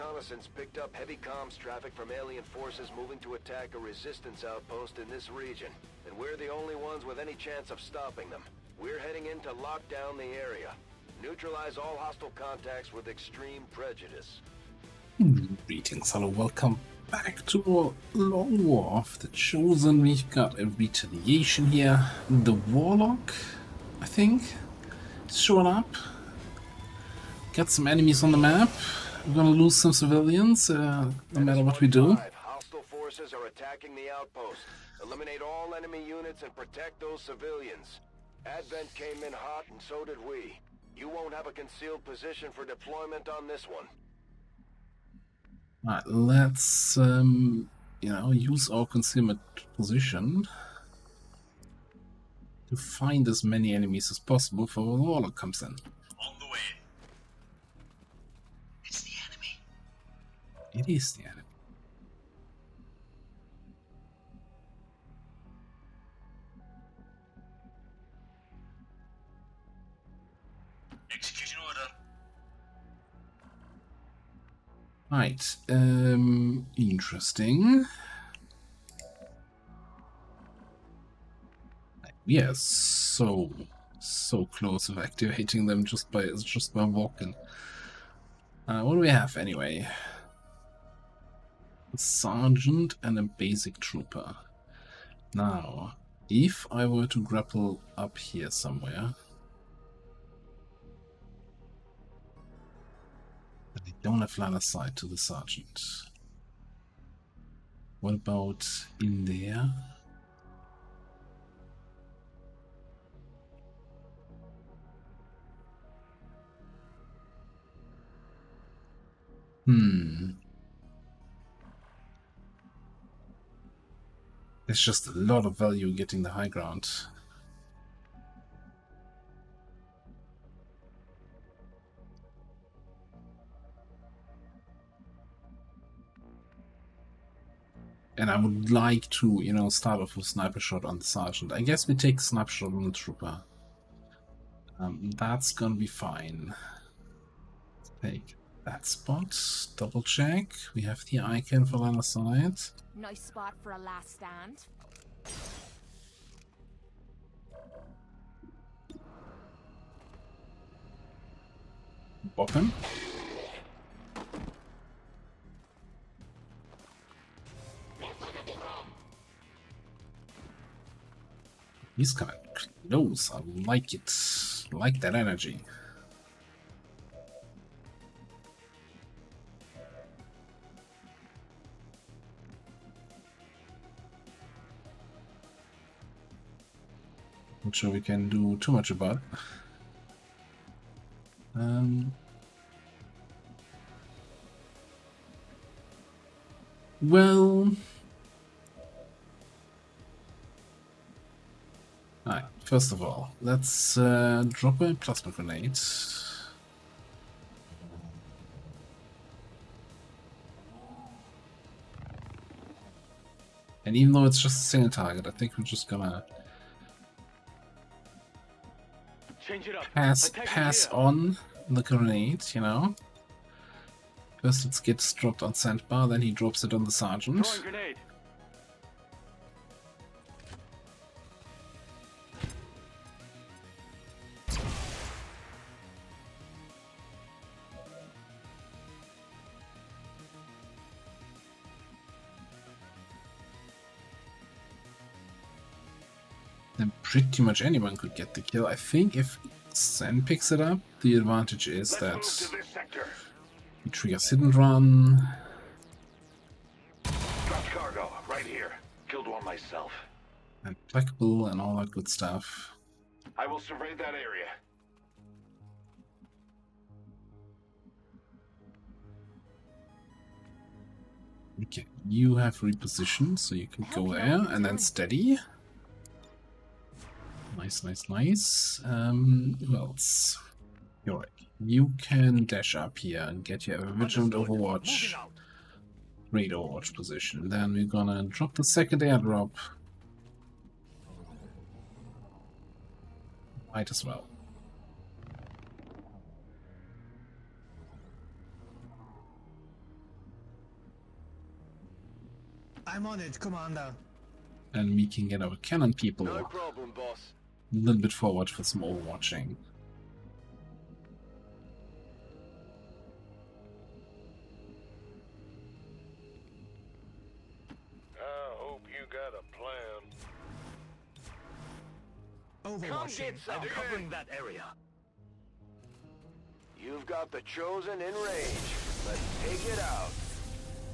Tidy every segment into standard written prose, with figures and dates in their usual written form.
reconnaissance picked up heavy comms traffic from alien forces moving to attack a resistance outpost in this region. And we're the only ones with any chance of stopping them. We're heading in to lock down the area. Neutralize all hostile contacts with extreme prejudice. Greetings, hello, welcome back to our long war of the Chosen. We've got a retaliation here. The Warlock, I think, is showing up. Got some enemies on the map. We're gonna lose some civilians, no matter what we do. Hostile forces are attacking the outpost. Eliminate all enemy units and protect those civilians. Advent came in hot and so did we. You won't have a concealed position for deployment on this one. Alright, let's, use our concealment position to find as many enemies as possible before the Warlock comes in. On the way. It's the enemy. It is the enemy. Execution order. Right, interesting. We are so close of activating them just by walking. What do we have anyway? A sergeant and a basic trooper. Now, if I were to grapple up here somewhere, but we don't have line of sight to the sergeant. What about in there? There's just a lot of value getting the high ground. And I would like to, start off with sniper shot on the sergeant. I guess we take sniper shot on the trooper. That's gonna be fine. Take that spot. Double check. We have the icon for line of sight. Nice spot for a last stand. Bop him. He's kind of close. I like it. I like that energy. Not sure we can do too much about it. Well, alright, first of all, let's drop a plasma grenade. And even though it's just a single target, I think we're just gonna Change it up. pass on the grenade, First it gets dropped on sandbar, then he drops it on the sergeant. Throwing grenade. Then pretty much anyone could get the kill. I think if Sen picks it up, the advantage is that he triggers hit and run. Dropped cargo right here. Killed one myself. And plaquable and all that good stuff. I will survey that area. Okay, you have repositioned, so you can go there and then steady. Nice, nice, nice. Who else? You're right. You can dash up here and get your vigilant overwatch. Great overwatch position. Then we're gonna drop the second airdrop. Might as well. I'm on it, Commander. And we can get our cannon people No a problem, boss. little bit forward for some overwatching. I hope you got a plan. Come Overwatching. get some. I'm covering that area. You've got the Chosen in range. Let's take it out.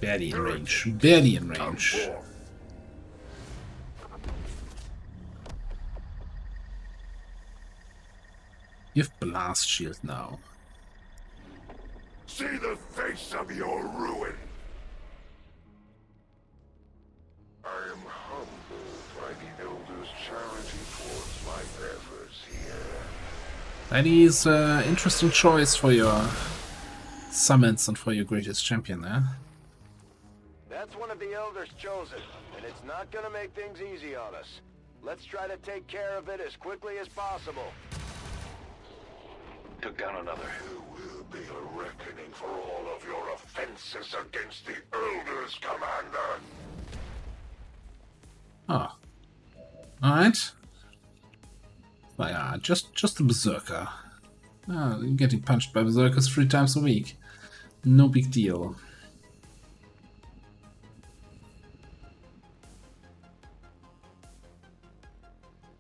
Barely in range. Barely in range. You have blast shield now. See the face of your ruin. I am humbled by the Elder's charity towards my efforts here. That is an interesting choice for your summons and for your greatest champion there. That's one of the Elders chosen, and it's not gonna make things easy on us. Let's try to take care of it as quickly as possible. Took down another. There will be a reckoning for all of your offenses against the Elders, Commander. Oh. Alright. Well, yeah, just a berserker. Getting punched by berserkers 3 times a week. No big deal.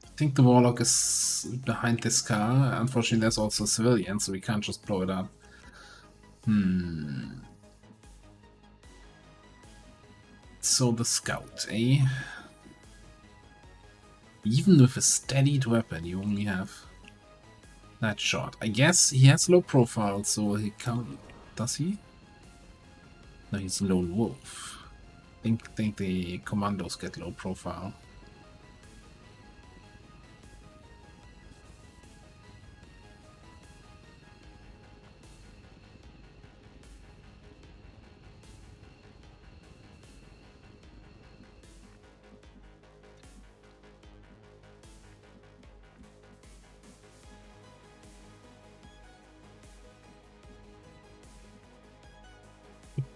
I think the Warlock is behind this car. Unfortunately, there's also a civilian, so we can't just blow it up. So the scout, eh? Even with a steadied weapon, you only have that shot. I guess he has low profile, so he can't... Does he? No, he's a lone wolf. Think the commandos get low profile.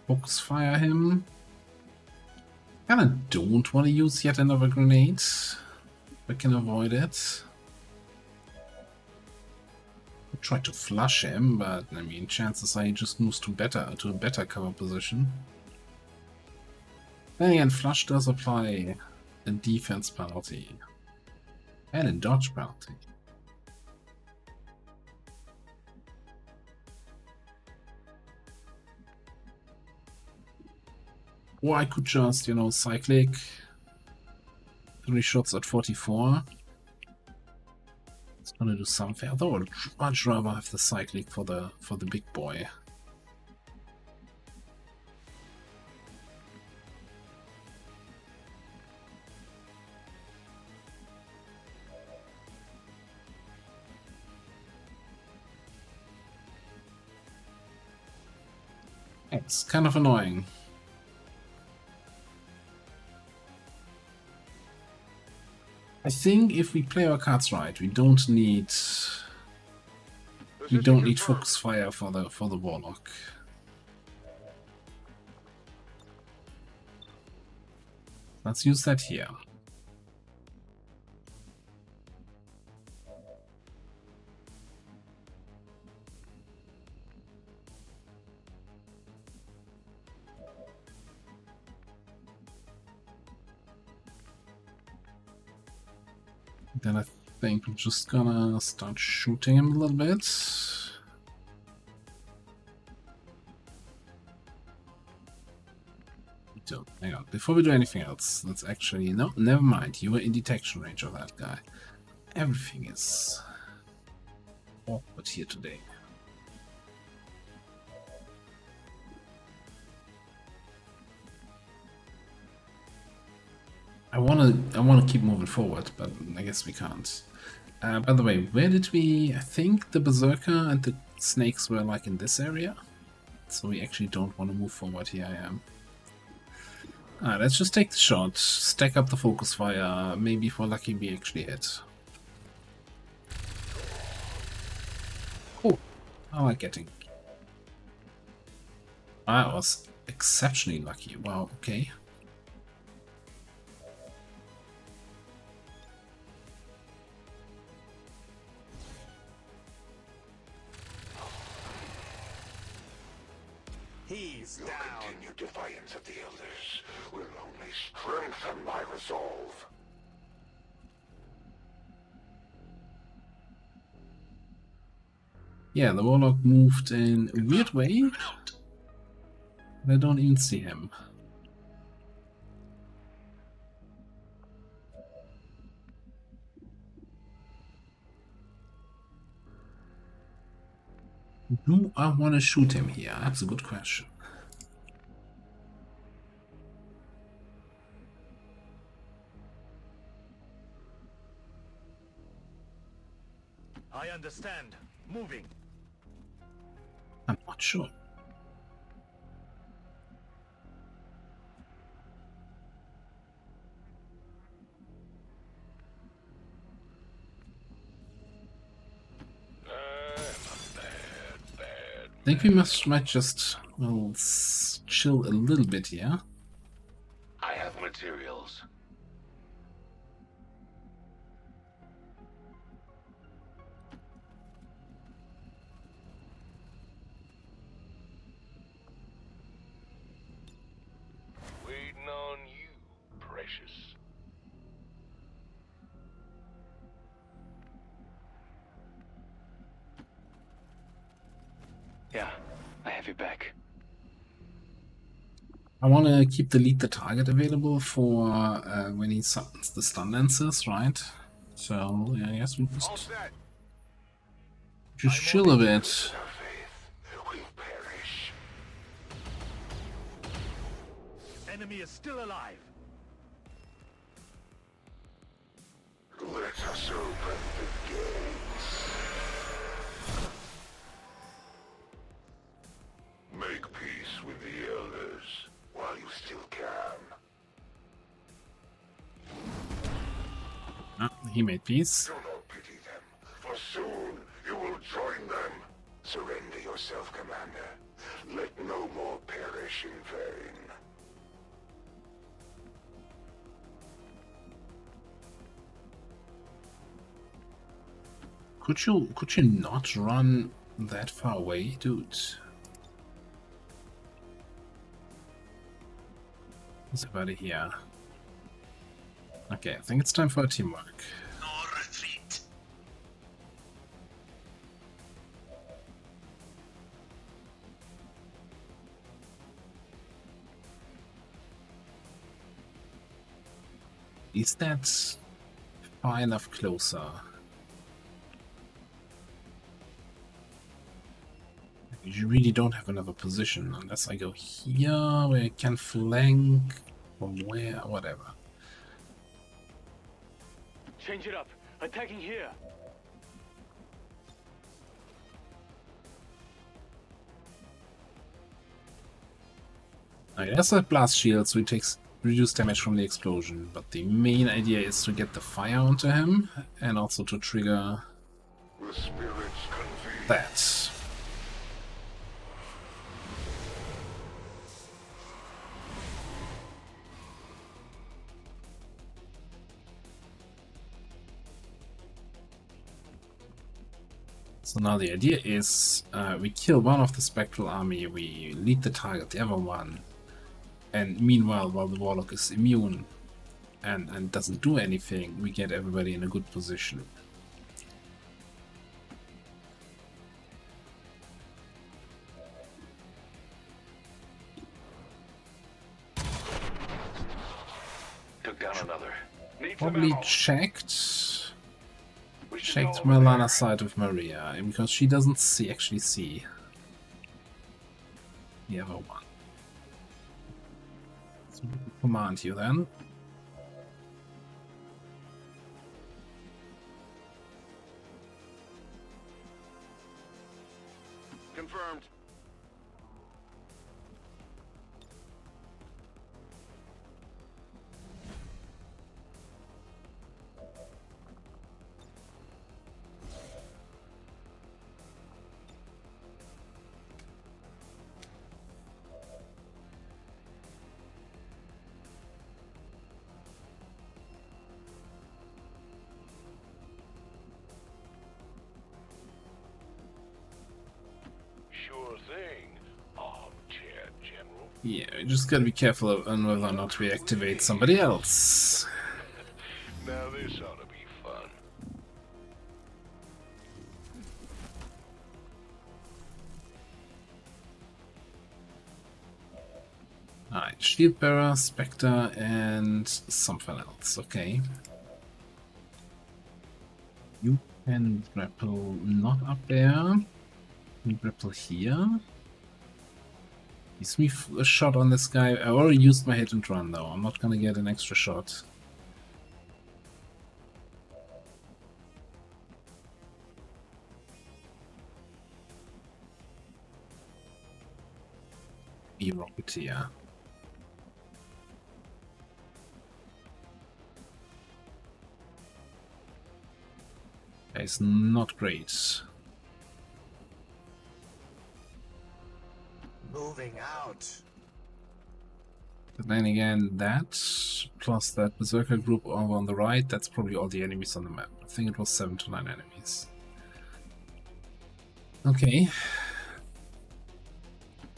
Focus fire him. Kinda don't want to use yet another grenade. We can avoid it. Try to flush him, but I mean, chances are he just moves to a better cover position. Then again, flush does apply a defense penalty and a dodge penalty. Or I could just, you know, cyclic 3 shots at 44. It's gonna do something. Although I'd much rather have the cyclic for the big boy. It's kind of annoying. I think if we play our cards right, we don't need focus fire for the Warlock. Let's use that here. Then I think we're just gonna start shooting him a little bit. So, hang on. Before we do anything else, let's actually... No, never mind. You were in detection range of that guy. Everything is awkward here today. I wanna keep moving forward, but I guess we can't. By the way, where did we... I think the Berserker and the snakes were like in this area. So we actually don't want to move forward here, I am. Alright, let's just take the shot, stack up the focus fire, maybe if we're lucky we actually hit. Cool. I like getting... I was exceptionally lucky. Wow, okay. He's Your down. continued defiance of the Elders will only strengthen my resolve. Yeah, the Warlock moved in a weird way. And I don't even see him. Do I want to shoot him here? That's a good question. I understand. Moving. I'm not sure. I think we might just, well, chill a little bit here. I have materials. Waiting on you, precious. Yeah, I have your back. I want to keep the lead the target available for when he summons the stun lances, right? So, yeah, I guess we just chill a bit. Our faith will perish. Enemy is still alive. Let us open the gates. Make peace with the Elders while you still can. Ah, he made peace. Do not pity them, for soon you will join them. Surrender yourself, Commander. Let no more perish in vain. Could you not run that far away, dude? What's about it here? Okay, I think it's time for a teamwork. No retreat. Is that far enough closer? You really don't have another position unless I go here where I can flank from where, whatever. Change it up. Attacking here. I guess that blast shield, so he takes reduced damage from the explosion, but the main idea is to get the fire onto him and also to trigger The spirits convene. that. So now the idea is we kill one of the spectral army, we lead the target, the other one, and meanwhile, while the Warlock is immune and doesn't do anything, we get everybody in a good position. Took down another. Need Probably checked Milana's side with Maria, because she doesn't actually see the other one. So we can command you then. Confirmed. Sure thing, armchair Yeah, we just gotta be careful on whether or not we activate somebody else. Now this ought to be fun. Alright, Shield Bearer, Spectre, and something else. Okay. You can grapple not up there. You grapple here. Gives me a shot on this guy. I already used my hit and run though. I'm not gonna get an extra shot. Be Rocketeer. It's not great. Moving out. But then again, that plus that Berserker group over on the right, that's probably all the enemies on the map. I think it was 7 to 9 enemies. Okay.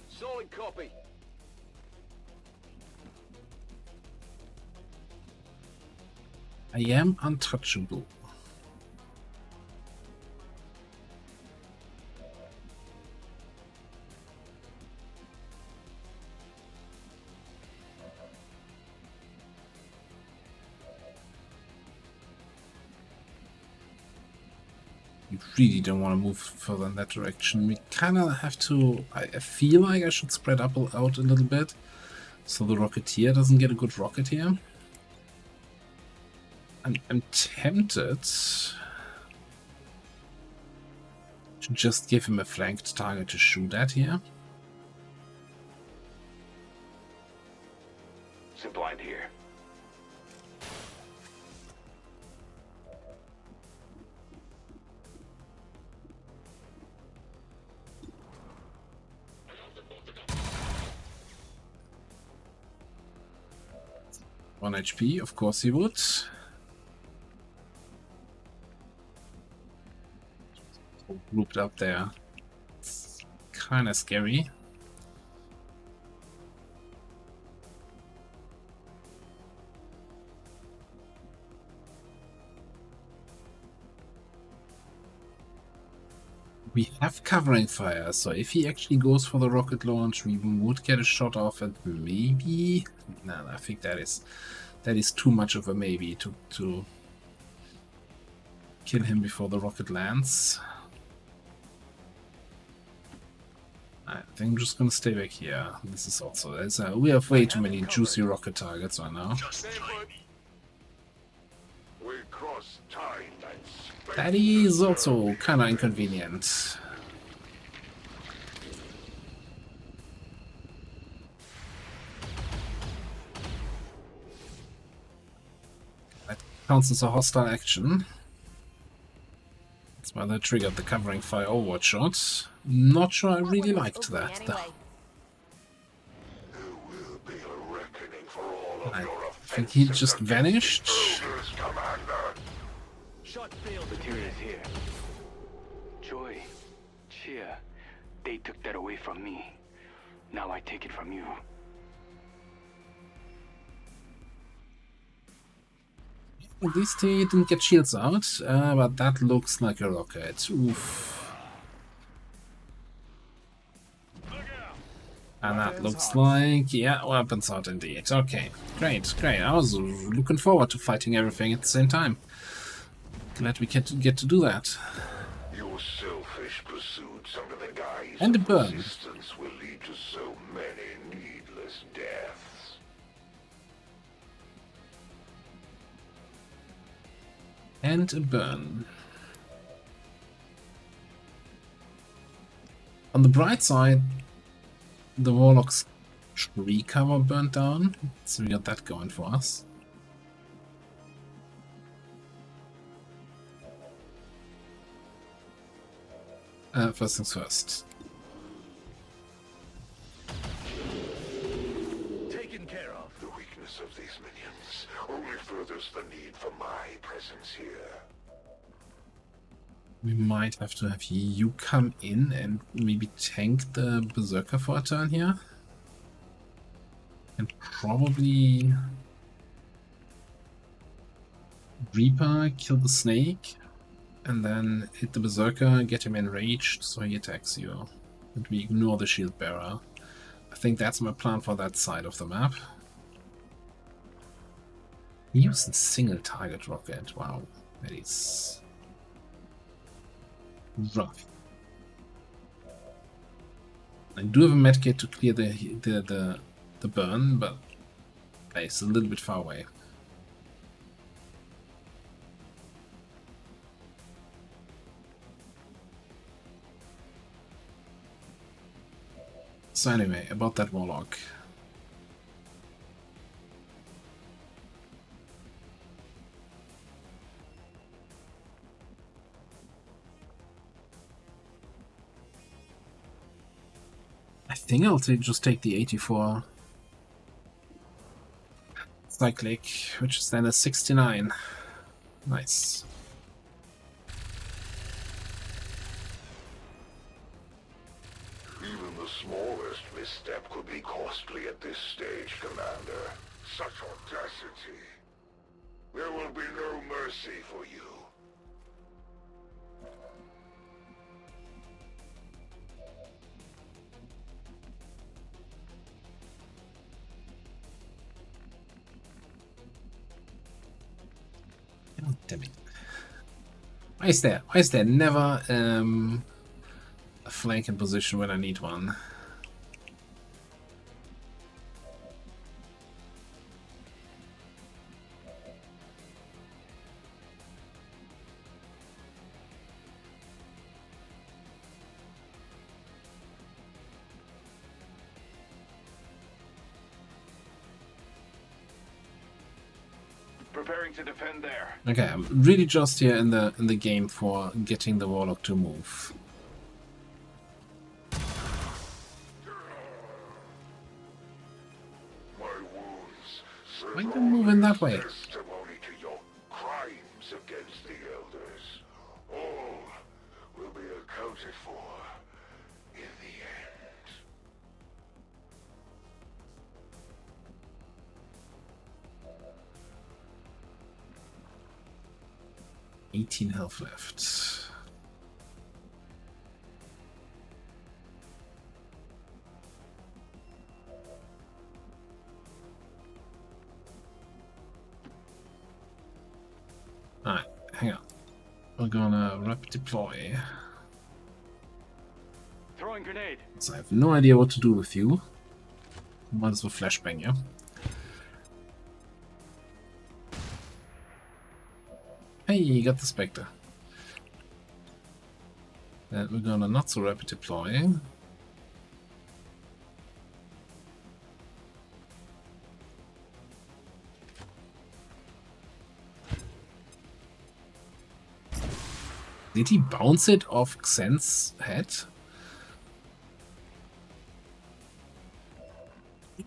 Solid copy. I am untouchable. You really don't want to move further in that direction. We kind of have to... I feel like I should spread out a little bit, so the Rocketeer doesn't get a good rocket here. I'm tempted to just give him a flanked target to shoot at here. Some blind here. One HP, of course he would. Grouped up there. It's kind of scary. We have covering fire, so if he actually goes for the rocket launch, we would get a shot off it. Maybe. No, I think that is too much of a maybe to kill him before the rocket lands. I think I'm just gonna stay back here. This is also we have way too many juicy rocket targets right now. We cross time and space. That is also kind of inconvenient. That counts as a hostile action. That's why they triggered the covering fire overwatch shot. Not sure I really liked that, though. There will be a reckoning for all of I your think he offenses just against vanished. intruders, Commander. Shot failed. Materials here. Joy, cheer. They took that away from me. Now I take it from you. At least he didn't get shields out, but that looks like a rocket. Oof. And that looks like, yeah, weapons out indeed. Okay, great, great. I was looking forward to fighting everything at the same time. Glad we get to do that. Your selfish pursuits under the guise And a of burn. resistance will lead to so many needless deaths. And a burn. On the bright side, the Warlock's tree cover burnt down, so we got that going for us. First things first. Taken care of. The weakness of these minions only furthers the need for my presence here. We might have to have you come in and maybe tank the Berserker for a turn here. And probably Reaper, kill the snake, and then hit the Berserker, get him enraged so he attacks you. And we ignore the shield bearer. I think that's my plan for that side of the map. Use a single target rocket. Wow, that is rough. I do have a medkit to clear the burn, but it's a little bit far away. So anyway, about that Warlock. I think I'll just take the 84 cyclic, which is then a 69. Nice. Even the smallest misstep could be costly at this stage, Commander. Such audacity. There will be no mercy for you. Oh, damn it. Why is there never a flank in position when I need one? Preparing to defend there. Okay, I'm really just here in the game for getting the Warlock to move. My wounds serve Why are you moving that way? testimony to your crimes against the elders. All will be accounted for in the end. 18 health left. Alright, hang on. We're gonna rapid deploy. Throwing grenade. So I have no idea what to do with you. Might as well flashbang you. Hey, you got the Spectre. Then we're gonna not so rapid deploy. Did he bounce it off Xen's head? We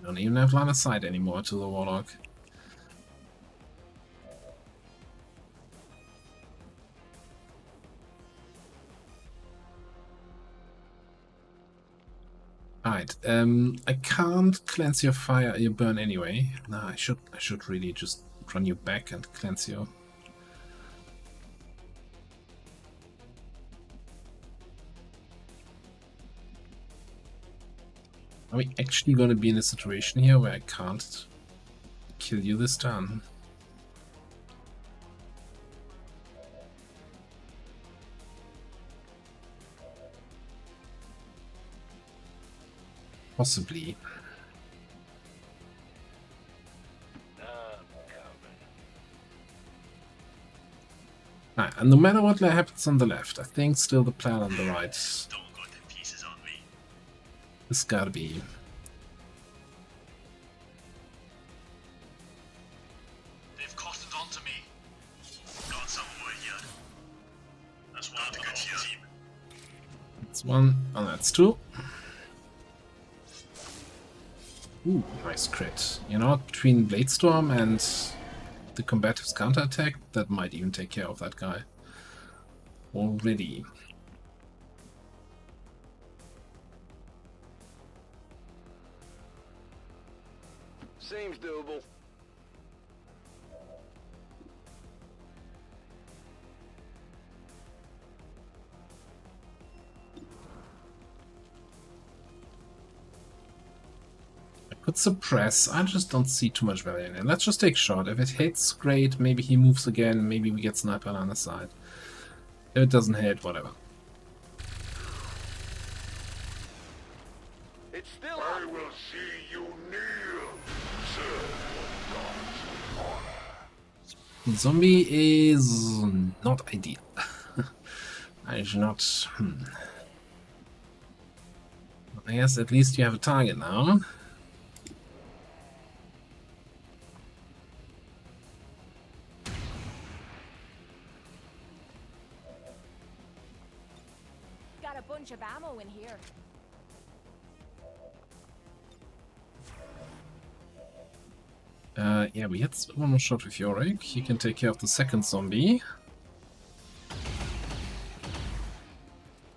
don't even have line of sight anymore to the Warlock. Alright, I can't cleanse your fire, your burn anyway. No, I should really just run you back and cleanse you. Are we actually gonna be in a situation here where I can't kill you this turn? Possibly. Alright, and no matter what happens on the left, I think still the plan on the right. Don't go to pieces on me. It's gotta be. They've costed onto me. Got some over here. That's one of the good team. That's one, and that's two. Ooh, nice crit. You know what? Between Bladestorm and the combatives counterattack, that might even take care of that guy already. Seems doable. Could suppress. I just don't see too much value in it. Let's just take shot. If it hits, great. Maybe he moves again. Maybe we get sniper on the side. If it doesn't hit, whatever. It's still I up. will see you kneel, sir. Zombie is not ideal. I should not. I guess at least you have a target now. Got a bunch of ammo in here. Yeah, we had one more shot with Yorick. He can take care of the second zombie.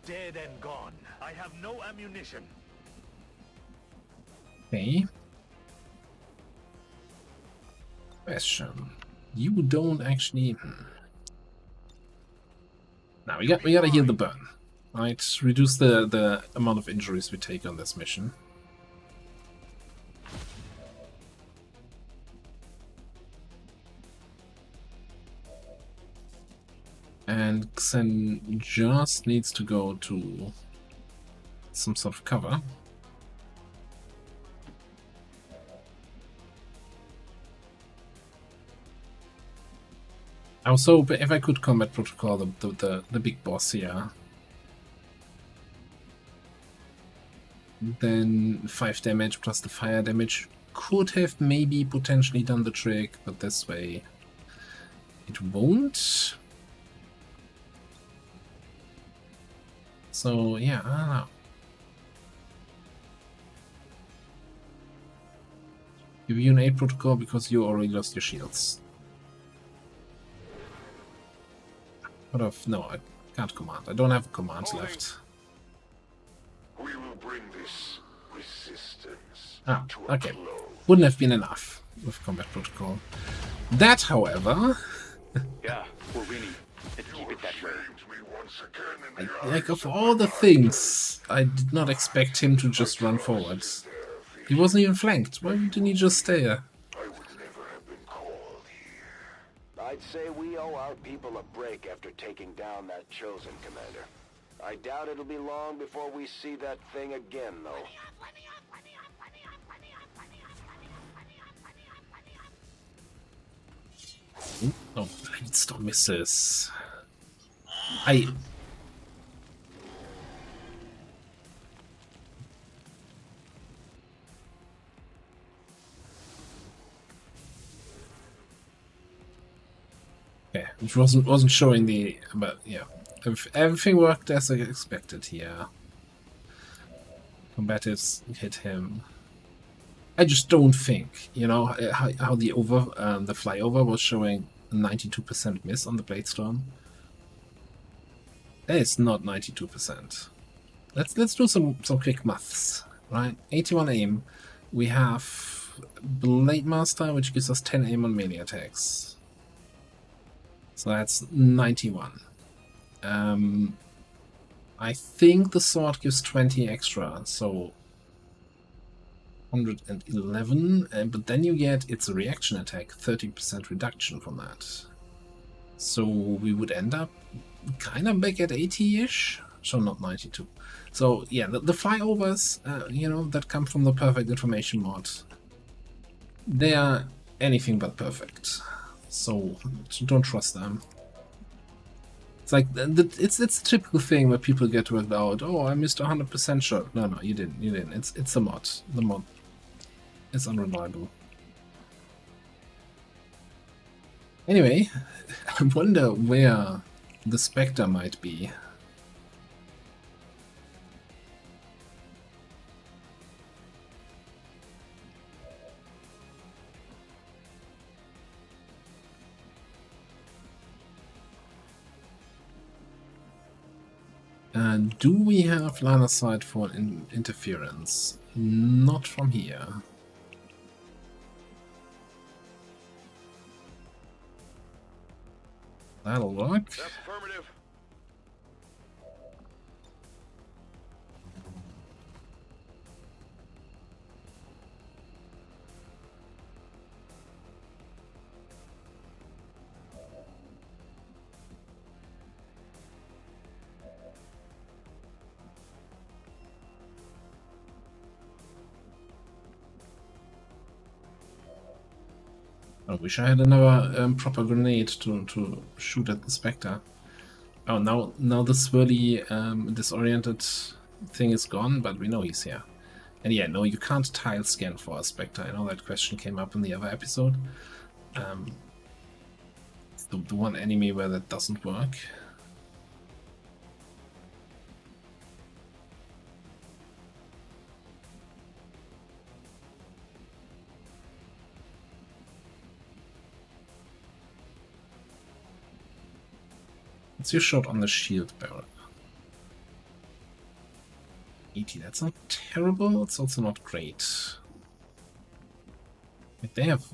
Dead and gone. I have no ammunition. Okay. Question. You don't actually... Now we gotta heal the burn. Right, reduce the amount of injuries we take on this mission. And Xen just needs to go to some sort of cover. Also, if I could combat protocol the big boss here, then 5 damage plus the fire damage could have maybe potentially done the trick, but this way it won't. So yeah, I don't know. Give you an 8 protocol because you already lost your shields. No, I can't command. I don't have commands left. We will bring this resistance Ah, to a okay. close. Wouldn't have been enough with combat protocol. That, however, Yeah, we're winning. Let's keep it that way. Shamed me once again in the like eyes of all the things, I did not expect him to just run forward. He wasn't even flanked. Why didn't he just stay there? I would never have been called here. I'd say we owe our people a break after taking down that chosen commander. I doubt it'll be long before we see that thing again, though. Oh, Blade misses. Yeah, which wasn't showing the, but yeah, if everything worked as I expected here. Combatives hit him. I just don't think, you know, how the flyover was showing 92% miss on the Bladestorm. That is not 92%. Let's do some quick maths, right? 81 aim. We have Blade Master, which gives us 10 aim on melee attacks. So that's 91. I think the sword gives 20 extra, so 111, but then you get its reaction attack, 30% reduction from that. So we would end up kind of back at 80-ish, so not 92. So yeah, the flyovers, you know, that come from the perfect information mod, they are anything but perfect. So don't trust them. It's like it's a typical thing where people get worked out. Oh, I missed 100% shot. No, you didn't. It's a mod. The mod is unreliable. Anyway, I wonder where the Spectre might be. Do we have line of sight for interference? Not from here. That'll work. That's affirmative. I wish I had another proper grenade to shoot at the Spectre. Oh, now the swirly disoriented thing is gone, but we know he's here. And yeah, no, you can't tile scan for a Spectre. I know that question came up in the other episode. It's the one enemy where that doesn't work. What's your shot on the shield barrel? 80, that's not terrible, it's also not great. But they have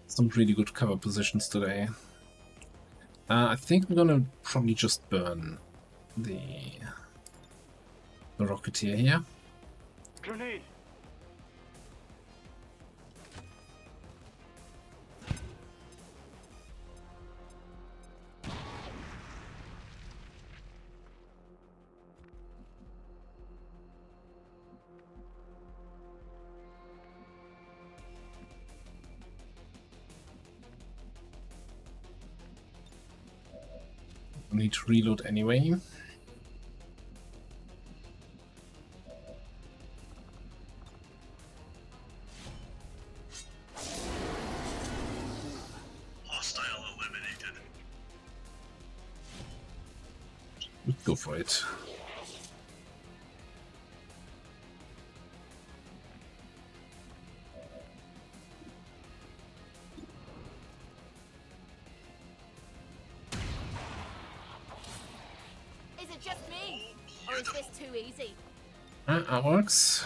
some really good cover positions today. I think I'm gonna probably just burn the Rocketeer here. Grenade! I need to reload anyway. Hostile eliminated. Go for it. Is it just me? Or is this too easy? That works.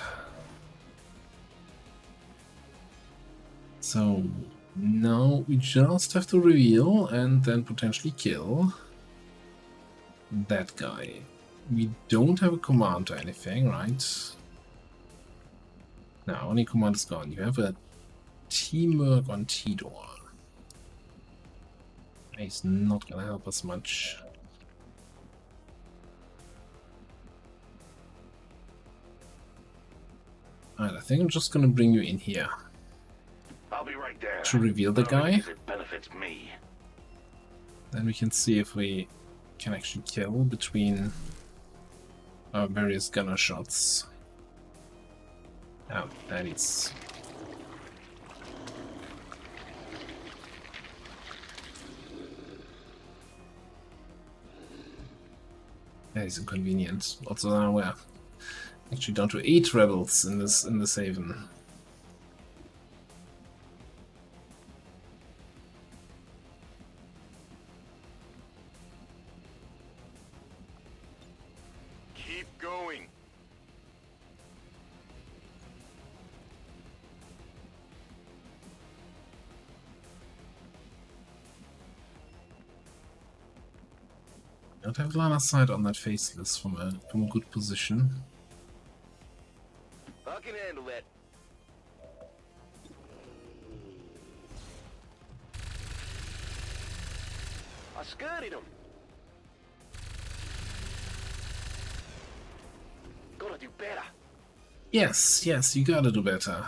So now we just have to reveal and then potentially kill that guy. We don't have a command or anything, right? No, only command is gone. You have a teamwork on T-Door. He's not gonna help us much. Alright, I think I'm just gonna bring you in here I'll be right there. to reveal the guy. It benefits me. Then we can see if we can actually kill between our various gunner shots. Oh, that is... That is inconvenient. Also now we're actually down to 8 rebels in this haven. Keep going. Don't have line of sight on that faceless from a good position. I can handle that. I skirted him. Gotta do better. Yes, you gotta do better.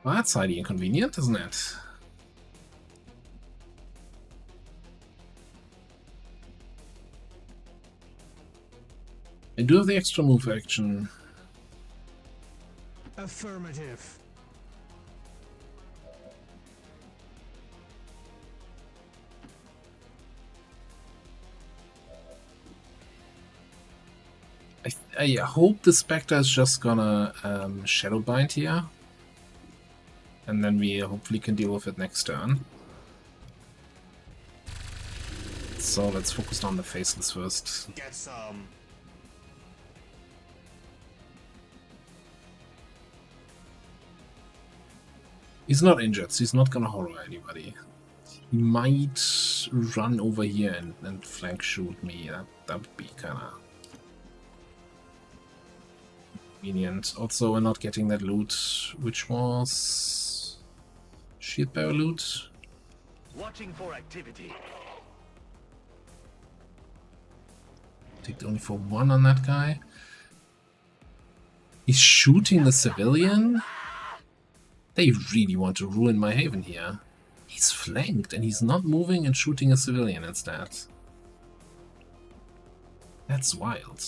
Well, that's highly inconvenient, isn't it? I do have the extra move action. Affirmative. I hope the Spectre is just gonna Shadowbind here. And then we hopefully can deal with it next turn. So let's focus on the faceless first. Get some. He's not injured, so he's not gonna horror anybody. He might run over here and flank shoot me. That would be kinda convenient. Also, we're not getting that loot, which was shield bearer loot. Watching for activity. Ticked only for 1 on that guy. He's shooting the civilian? They really want to ruin my haven here. He's flanked and he's not moving and shooting a civilian instead. That's wild.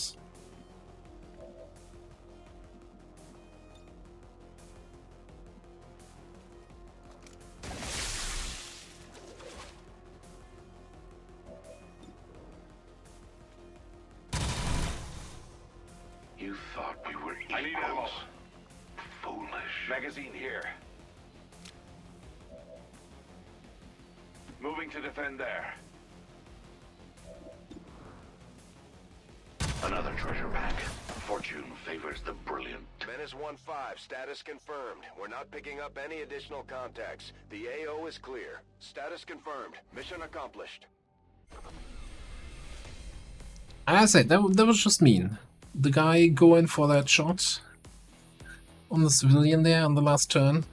You thought we were equals. Foolish. Magazine here. Moving to defend there. Another treasure pack. Fortune favors the brilliant. Menace 1-5, status confirmed. We're not picking up any additional contacts. The AO is clear. Status confirmed. Mission accomplished. I said, that was just mean. The guy going for that shot on the civilian there on the last turn.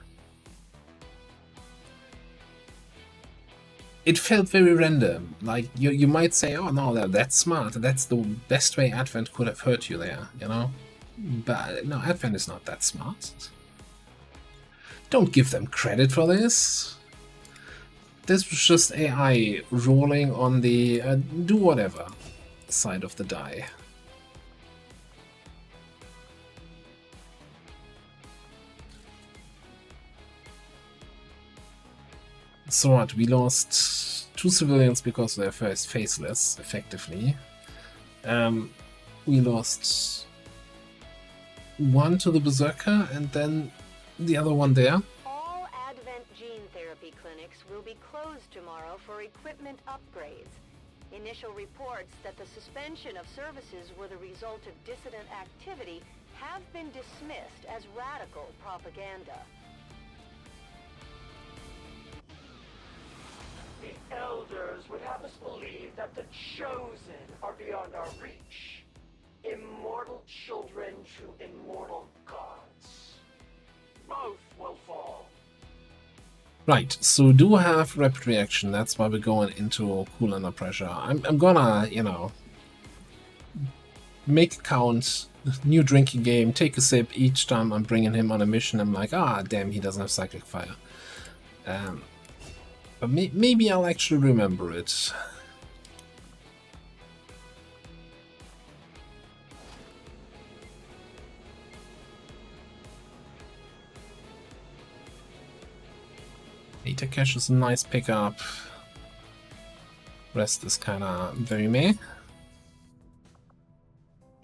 It felt very random. Like, you might say, oh no, that's smart. That's the best way Advent could have hurt you there, you know? But no, Advent is not that smart. Don't give them credit for this. This was just AI rolling on the do whatever side of the die. So what, we lost 2 civilians because they're first faceless, effectively. We lost 1 to the Berserker and then the other one there. All Advent gene therapy clinics will be closed tomorrow for equipment upgrades. Initial reports that the suspension of services were the result of dissident activity have been dismissed as radical propaganda. The Elders would have us believe that the Chosen are beyond our reach. Immortal children to immortal gods. Both will fall. Right, so do have rapid reaction, that's why we're going into cool under pressure. I'm gonna, you know, make a count, new drinking game, take a sip each time I'm bringing him on a mission. I'm like, ah, damn, he doesn't have Cyclic Fire. But maybe I'll actually remember it. Data cache is a nice pickup. Rest is kinda very meh.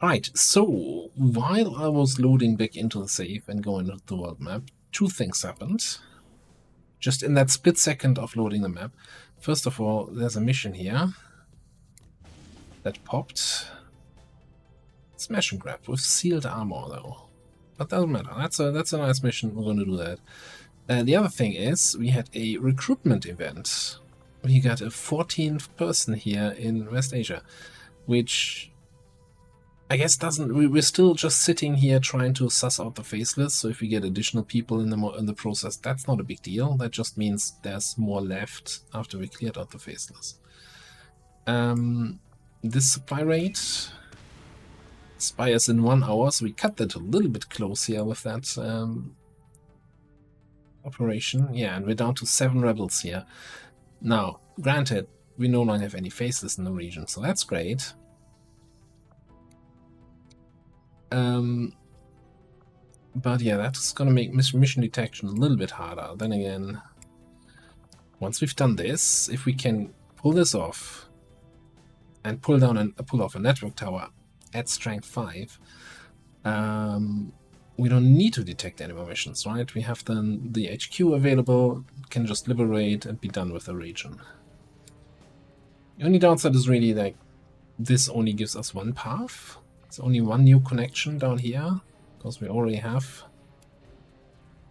Alright, so while I was loading back into the save and going to the world map, 2 things happened. Just in that split second of loading the map. First of all, there's a mission here that popped. Smash and grab with sealed armor though. But doesn't matter. That's a nice mission. We're gonna do that. The other thing is, we had a recruitment event. We got a 14th person here in West Asia, which I guess doesn't. We're still just sitting here trying to suss out the faceless. So if we get additional people in the process, that's not a big deal. That just means there's more left after we cleared out the faceless. This supply rate expires in 1 hour, so we cut that a little bit close here with that. Operation, yeah, and we're down to 7 rebels here. Now, granted, we no longer have any faceless in the region, so that's great. But yeah, that's gonna make mission detection a little bit harder. Then again, once we've done this, if we can pull this off and pull off a network tower at strength 5, we don't need to detect any more missions, right? We have then the HQ available, can just liberate and be done with the region. The only downside is really like this only gives us one path. It's only one new connection down here, because we already have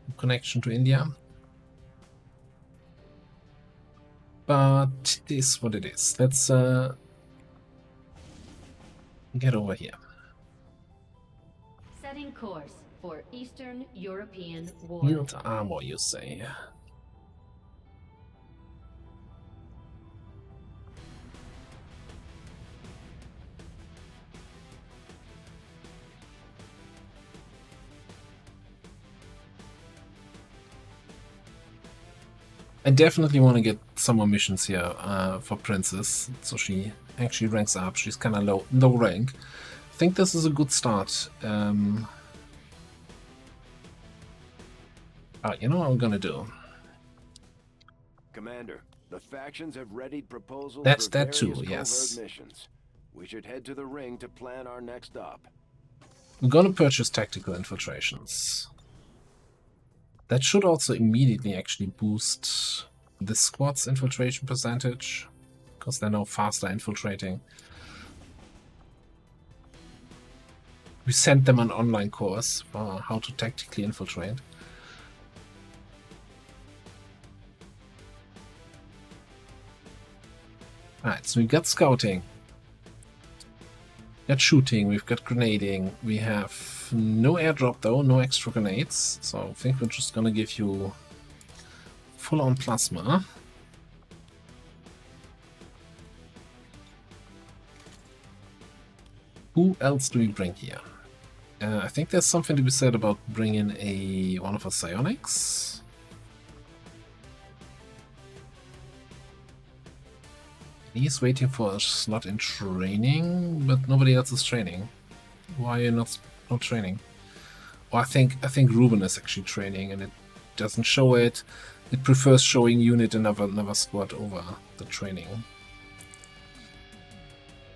a connection to India. But it is what it is. Let's get over here. Setting course for Eastern European War. Build armor, you say? I definitely want to get some more missions here for Princess, so she actually ranks up. She's kind of low rank. I think this is a good start. You know what I'm gonna do? Commander, the factions have readied proposals That's for that too, various yes. covert missions. We should head to the ring to plan our next op. We're gonna purchase tactical infiltrations. That should also immediately actually boost the squad's infiltration percentage, because they're now faster infiltrating. We sent them an online course for how to tactically infiltrate. Alright, so we've got scouting. We've got shooting, we've got grenading, we have no airdrop though, no extra grenades, so I think we're just gonna give you full-on plasma. Who else do we bring here? I think there's something to be said about bringing one of our psionics. He's waiting for a slot in training, but nobody else is training. Why are you not training? Well, I think Ruben is actually training, and it doesn't show it. It prefers showing unit and another squad over the training.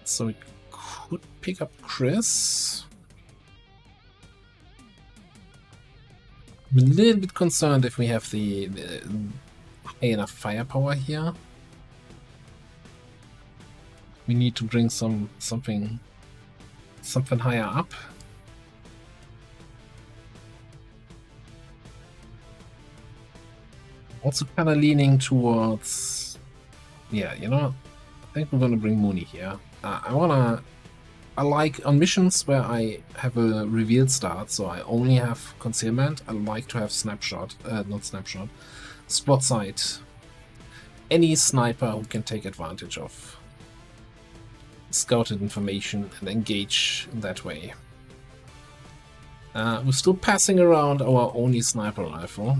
So we could pick up Chris. I'm a little bit concerned if we have the enough firepower here. We need to bring something higher up. Also kind of leaning towards, yeah, you know, I think we're gonna bring Mooney here. I like on missions where I have a revealed start, so I only have concealment. I like to have spot sight. Any sniper who can take advantage of scouted information and engage in that way. We're still passing around our only sniper rifle.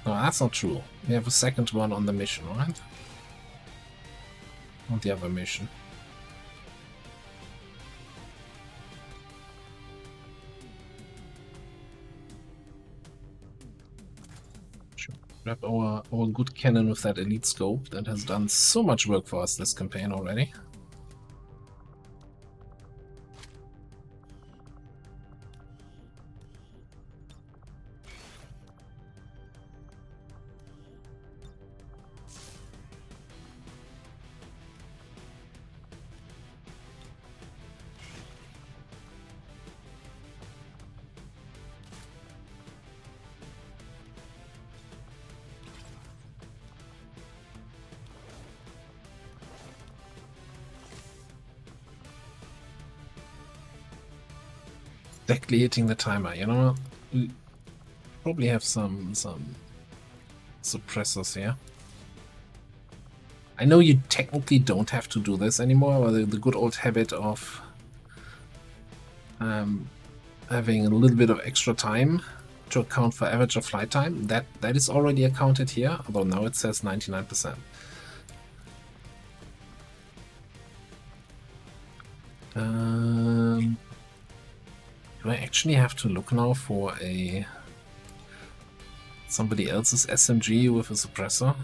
No, that's not true. We have a second one on the mission, right? On the other mission. Sure. Grab our good cannon with that elite scope that has done so much work for us this campaign already. Exactly hitting the timer, you know? We probably have some suppressors here. I know you technically don't have to do this anymore, but the good old habit of having a little bit of extra time to account for average of flight time, that is already accounted here, although now it says 99%. Do I actually have to look now for somebody else's SMG with a suppressor?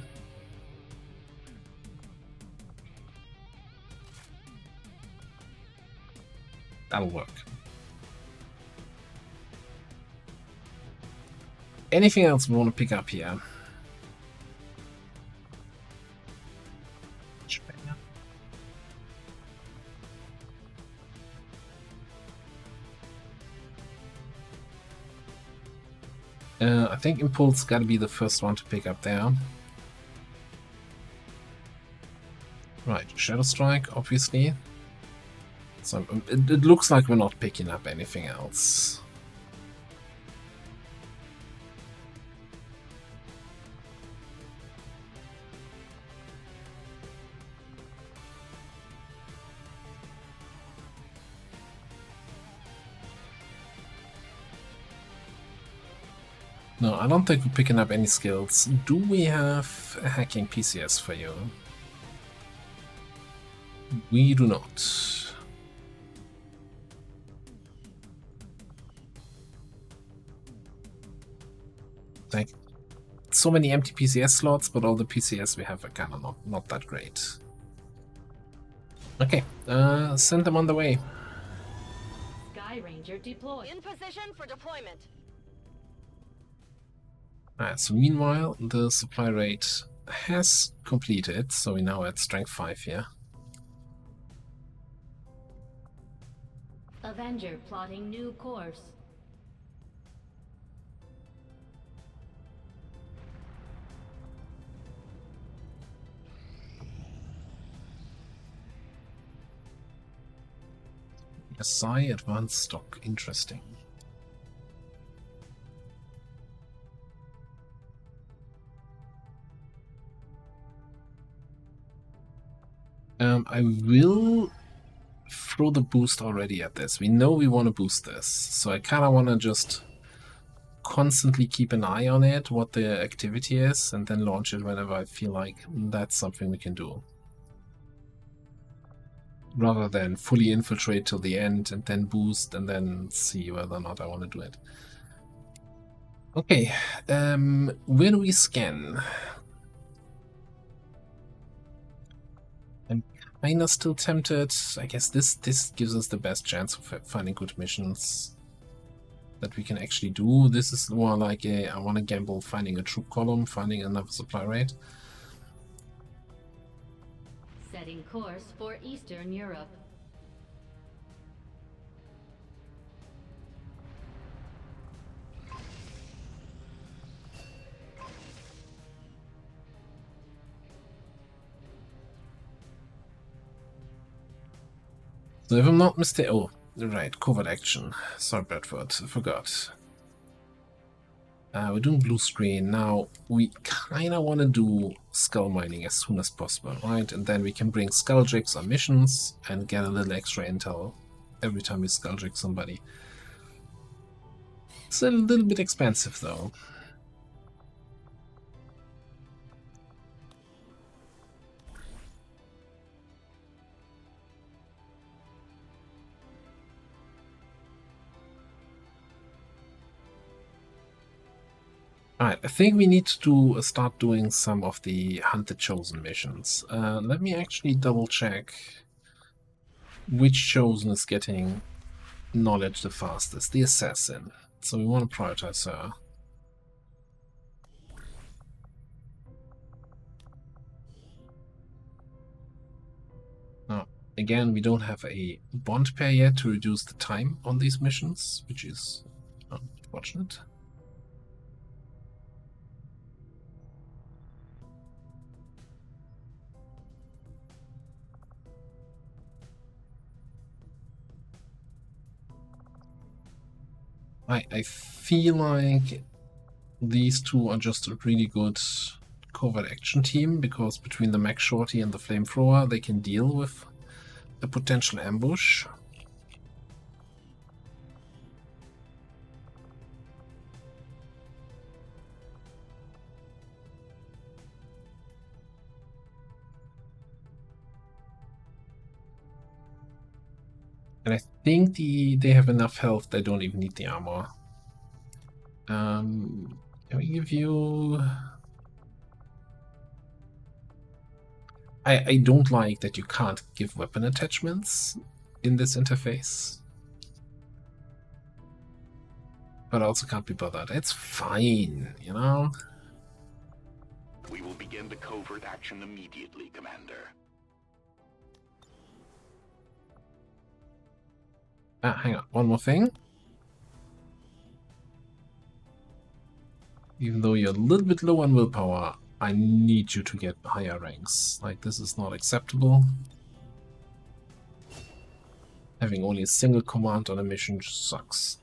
That'll work. anything else we want to pick up here? I think Impulse gotta be the first one to pick up there. Right, Shadow Strike, obviously. So it looks like we're not picking up anything else. No, I don't think we're picking up any skills. Do we have a hacking PCS for you? We do not. Like, so many empty PCS slots, but all the PCS we have are kind of not that great. Okay, send them on the way. Sky Ranger deployed. In position for deployment. Alright, so meanwhile, the supply rate has completed, so we're now at strength 5 here. Avenger plotting new course. SI advanced stock, interesting. I will throw the boost already at this. We know we want to boost this, so I kind of want to just constantly keep an eye on it, what the activity is, and then launch it whenever I feel like that's something we can do. Rather than fully infiltrate till the end and then boost and then see whether or not I want to do it. Okay, where do we scan? I'm kinda still tempted. I guess this gives us the best chance of finding good missions that we can actually do. This is more like I want to gamble finding a troop column, finding another supply rate. Setting course for Eastern Europe. So if I'm not mistaken, oh, right, covert action. Sorry, Bradford, I forgot. We're doing blue screen. Now, we kind of want to do skull mining as soon as possible, right? And then we can bring skull jigs on missions and get a little extra intel every time we skull jig somebody. It's a little bit expensive, though. Alright, I think we need to start doing some of the Hunted Chosen missions. Let me actually double check which Chosen is getting knowledge the fastest. The Assassin. So we want to prioritize her. Now, again, we don't have a bond pair yet to reduce the time on these missions, which is unfortunate. I feel like these two are just a really good covert action team, because between the Mech Shorty and the Flamethrower they can deal with a potential ambush. And I think they have enough health, they don't even need the armor. Can we give you... I don't like that you can't give weapon attachments in this interface. but also can't be bothered. It's fine, you know? We will begin the covert action immediately, Commander. Hang on, one more thing. Even though you're a little bit low on willpower, I need you to get higher ranks. Like, this is not acceptable. Having only a single command on a mission sucks.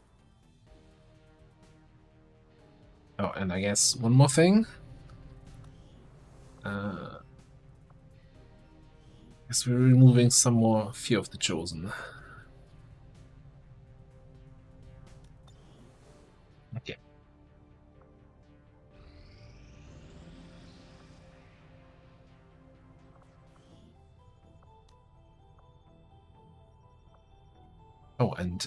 Oh, and I guess one more thing. Guess we're removing some more Fear of the Chosen. Okay. Oh, and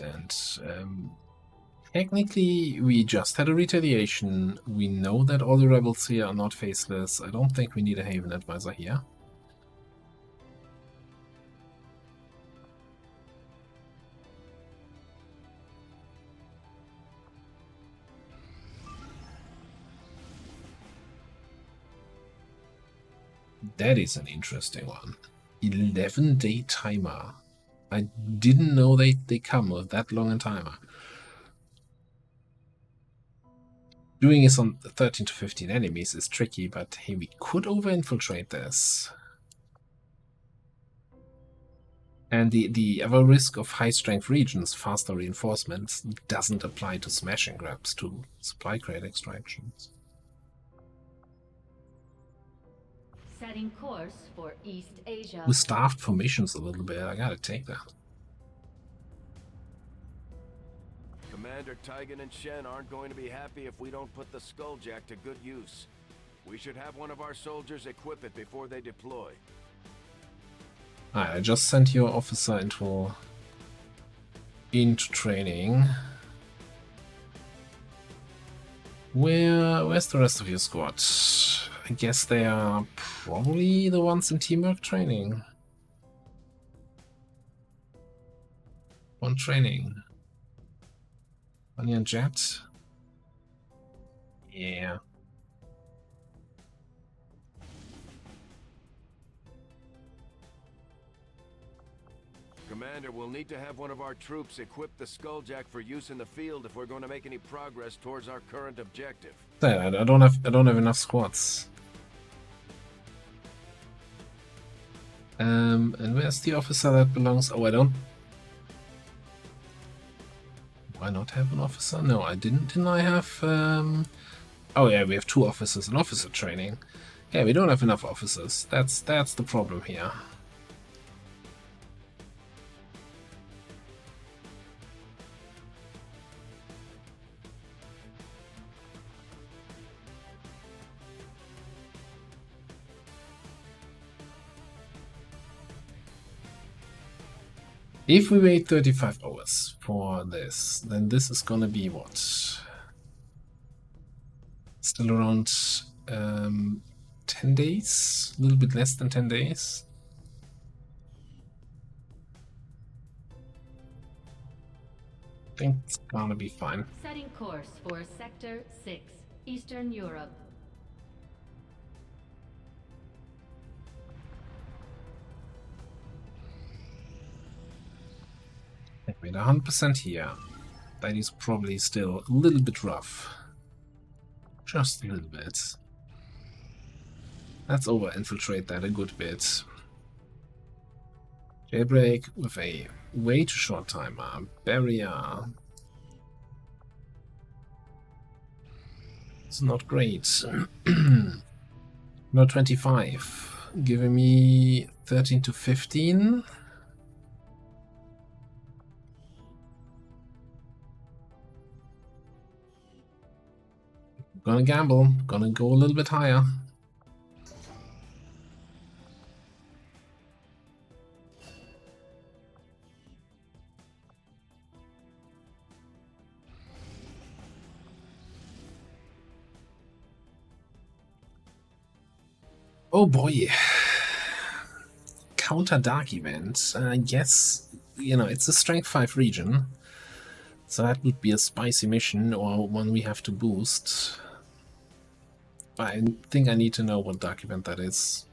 technically we just had a retaliation. We know that all the rebels here are not faceless. I don't think we need a Haven advisor here. That is an interesting one. 11-day timer. I didn't know they come with that long a timer. Doing this on 13 to 15 enemies is tricky, but hey, we could over-infiltrate this. And the other risk of high-strength regions, faster reinforcements, doesn't apply to smash and grabs, to supply crate extractions. Setting course for East Asia. We starved for missions a little bit. I gotta take that. Commander Tygan and Shen aren't going to be happy if we don't put the Skulljack to good use. We should have one of our soldiers equip it before they deploy. Alright, I just sent your officer into training. Where's the rest of your squad? I guess they are probably the ones in teamwork training. One training. Onion Jet. Yeah. Commander, we'll need to have one of our troops equip the Skulljack for use in the field if we're going to make any progress towards our current objective. I don't have enough squads. And where's the officer that belongs? Oh, I don't. Do I not have an officer? No, I didn't. Didn't I have? Oh yeah, we have 2 officers in officer training. Yeah, we don't have enough officers. That's the problem here. If we wait 35 hours for this, then this is gonna be what? Still around 10 days? A little bit less than 10 days? I think it's gonna be fine. Setting course for Sector 6, Eastern Europe. Wait, 100% here. That is probably still a little bit rough. Just a little bit. Let's over-infiltrate that a good bit. Jailbreak with a way too short timer. Barrier. It's not great. No 25. Giving me 13 to 15. Gonna gamble, gonna go a little bit higher. Oh boy. Counter dark event. I guess, you know, it's a strength 5 region. So that would be a spicy mission, or one we have to boost. I think I need to know what dark event that is.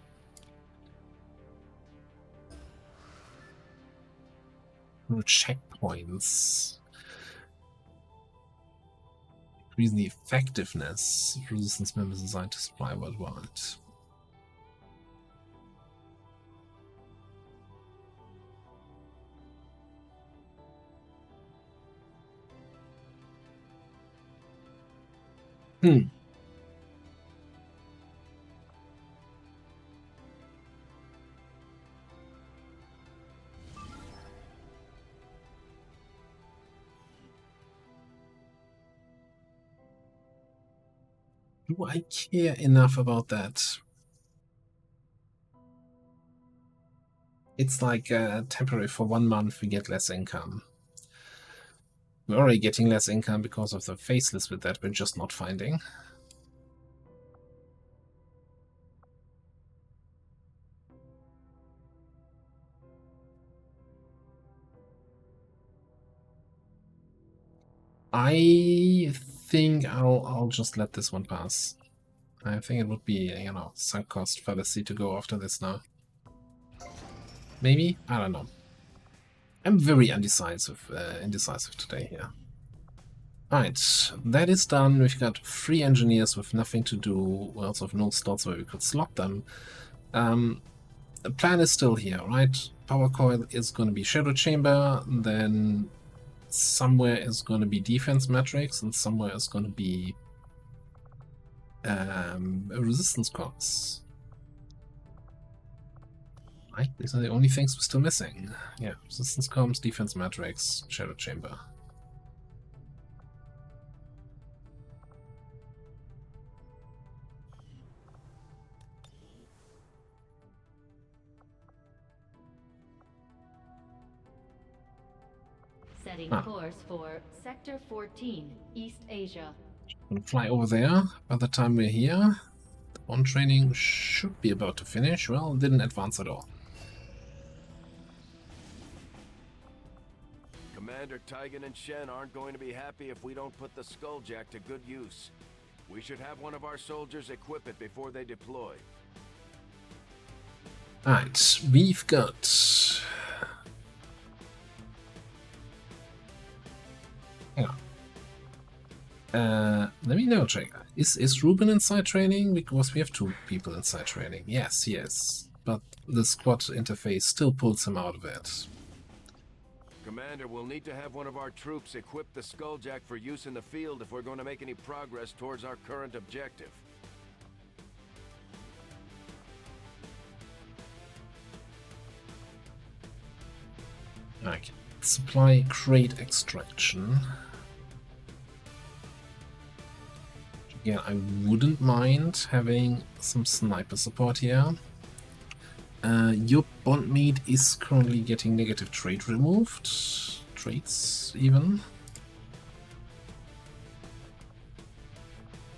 Checkpoints. Increase the effectiveness of resistance members designed to supply worldwide. Do I care enough about that? It's like temporary for 1 month we get less income. We're already getting less income because of the faceless with that we're just not finding. I think I'll just let this one pass. I think it would be, you know, sunk cost fallacy to go after this now. Maybe? I don't know. I'm very indecisive today here. Alright, that is done. We've got 3 engineers with nothing to do. We also have no slots where we could slot them. The plan is still here, right? Power coil is going to be Shadow Chamber, then somewhere is going to be Defense Matrix, and somewhere is going to be Resistance Comms. Right, these are the only things we're still missing. Yeah, Resistance Comms, Defense Matrix, Shadow Chamber. Setting course for Sector 14, East Asia. We'll fly over there. By the time we're here, the bond training should be about to finish. Well, it didn't advance at all. Commander Taigen and Shen aren't going to be happy if we don't put the Skulljack to good use. We should have one of our soldiers equip it before they deploy. Alright, we've got... Hang on. Let me know, check. Is Ruben inside training? Because we have 2 people inside training. Yes, he is. But the squad interface still pulls him out of it. Commander, we'll need to have one of our troops equip the Skulljack for use in the field if we're going to make any progress towards our current objective. Okay. Supply crate extraction. Again, I wouldn't mind having some sniper support here. Your bondmate is currently getting negative trait removed. Traits, even.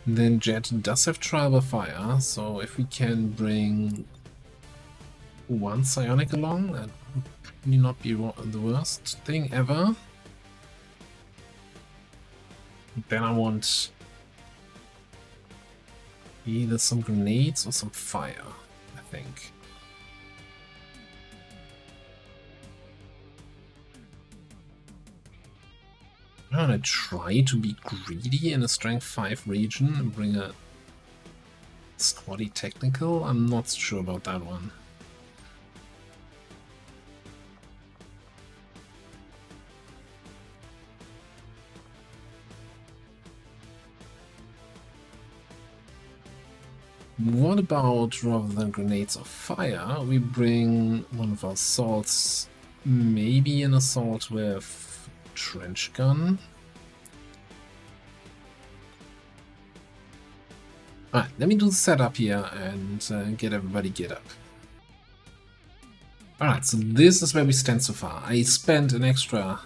Then Jet does have trial by fire, so if we can bring 1 psionic along, that would probably not be the worst thing ever. Then I want either some grenades or some fire, I think. I'm gonna try to be greedy in a strength 5 region and bring a squaddy technical. I'm not sure about that one. What about, rather than grenades or fire, we bring one of our assaults, maybe an assault with trench gun. Alright, let me do the setup here and get everybody get up. Alright, so this is where we stand so far. I spent an extra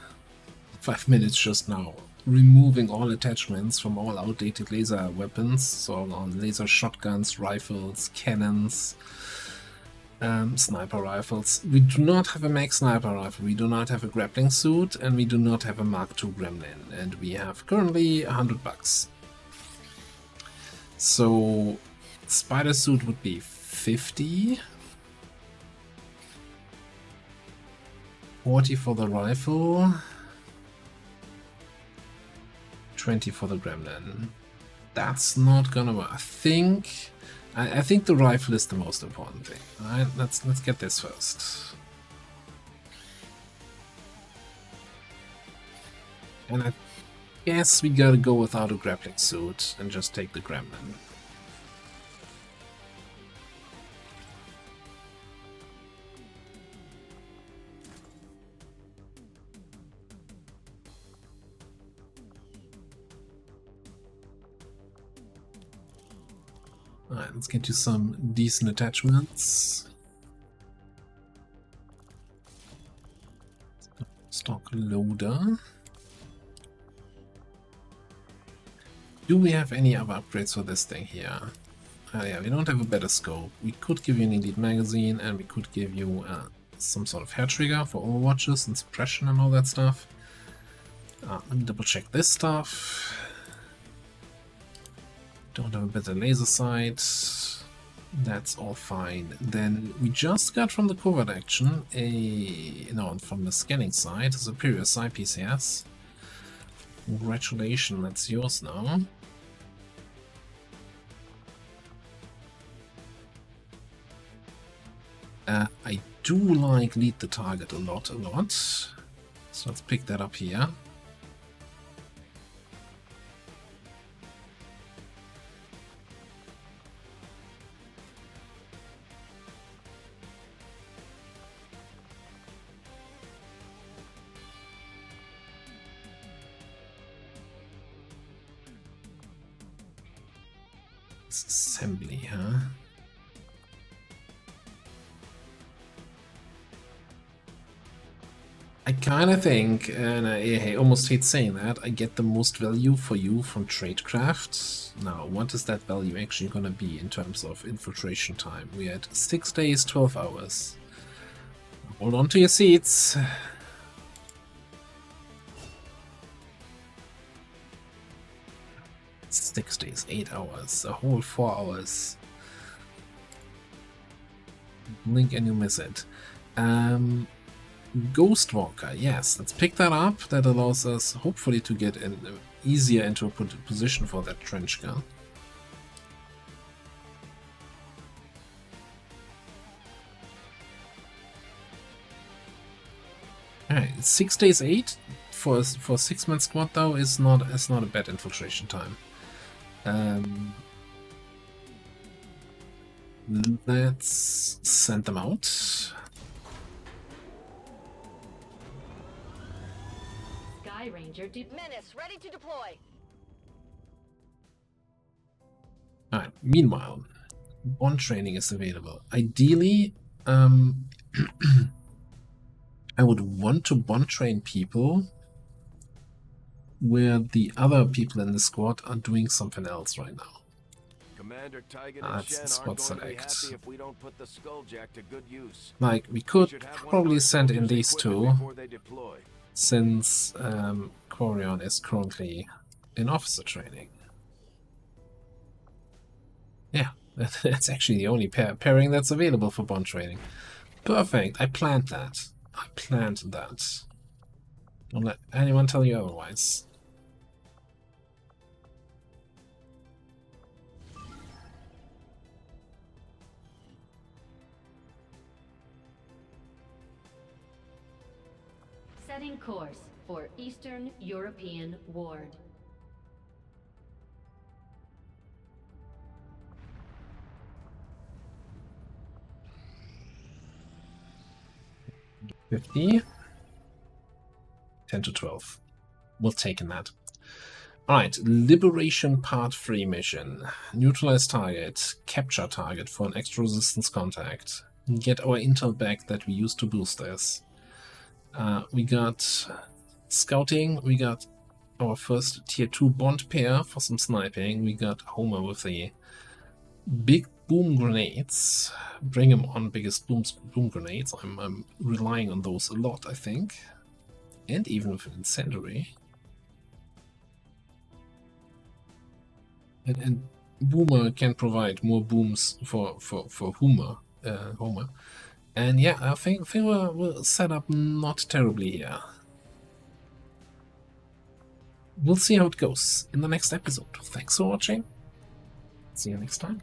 5 minutes just now removing all attachments from all outdated laser weapons, so all laser shotguns, rifles, cannons, Sniper rifles. We do not have a max sniper rifle, we do not have a grappling suit, and we do not have a Mark II Gremlin, and we have currently $100. So spider suit would be 50, 40 for the rifle, 20 for the Gremlin. That's not gonna work. I think the rifle is the most important thing. Alright, let's get this first. And I guess we gotta go without a grappling suit and just take the Gremlin. Alright, let's get you some decent attachments. Stock loader. Do we have any other upgrades for this thing here? Yeah, we don't have a better scope. We could give you an elite magazine, and we could give you some sort of hair trigger for overwatches and suppression and all that stuff. Let me double check this stuff. Don't have a better laser sight. That's all fine. Then we just got from the covert action from the scanning side, a superior side PCS. Congratulations, that's yours now. I do like lead the target a lot. So let's pick that up here. Assembly, huh? I kind of think, and I almost hate saying that, I get the most value for you from tradecraft. Now, what is that value actually going to be in terms of infiltration time? We had 6 days, 12 hours. Hold on to your seats. 6 days, 8 hours, a whole 4 hours. Blink and you miss it. Ghostwalker, yes, let's pick that up. That allows us hopefully to get easier into a position for that trench gun. Alright, 6 days 8 for a 6-man squad though is not a bad infiltration time. Let's send them out. Sky Ranger Menace, ready to deploy. Alright, meanwhile, bond training is available. Ideally, I would want to bond train people where the other people in the squad are doing something else right now. Commander Tygan and Shen aren't going to be happy if we don't put the Skulljack to good use. Like, we could probably send in these two, since Quarion is currently in officer training. Yeah, that's actually the only pairing that's available for bond training. Perfect, I planned that. Don't let anyone tell you otherwise. setting course for Eastern European Ward. $50. 10 to 12. We'll take in that. Alright, Liberation Part 3 mission. Neutralize target, capture target for an extra resistance contact. Get our intel back that we used to boost this. We got scouting, we got our first tier 2 bond pair for some sniping, we got Homer with the big boom grenades. Bring them on biggest boom grenades. I'm relying on those a lot, I think. And even with an incendiary. And Boomer can provide more booms for Homer. And yeah, I think we're set up not terribly here. We'll see how it goes in the next episode. Thanks for watching. See you next time.